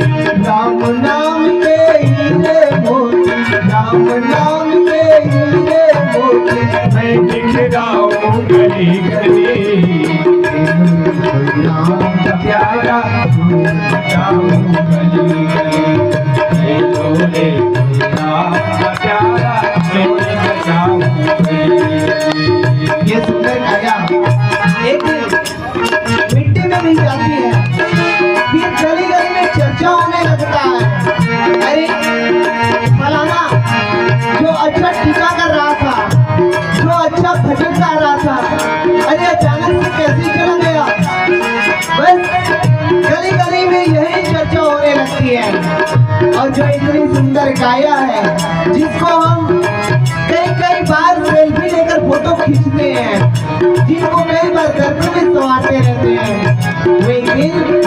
राम नाम के हीरे मोती, राम नाम के हीरे मोती, मैं दिखलाऊं गली गली, राम प्यारा जाऊं गली गली, ये डोले राम प्यारा मैं बजाऊं गली गली। ये सुंदर गाया एक मिट्टी में मिल जाती है, फिर गली गली में चर्चा होने लगता है। अरे फलाना जो अच्छा टीका कर रहा था, जो अच्छा भजन गा रहा था, अरे अचानक से कैसे चला गया। बस गली गली में यही चर्चा होने लगती है। और जो इतनी सुंदर गाया है, जिसको हम कई कई बार सेल्फी लेकर फोटो खींचते हैं, जिनको कई बार घर में संवारते रहते हैं, वे एक दिन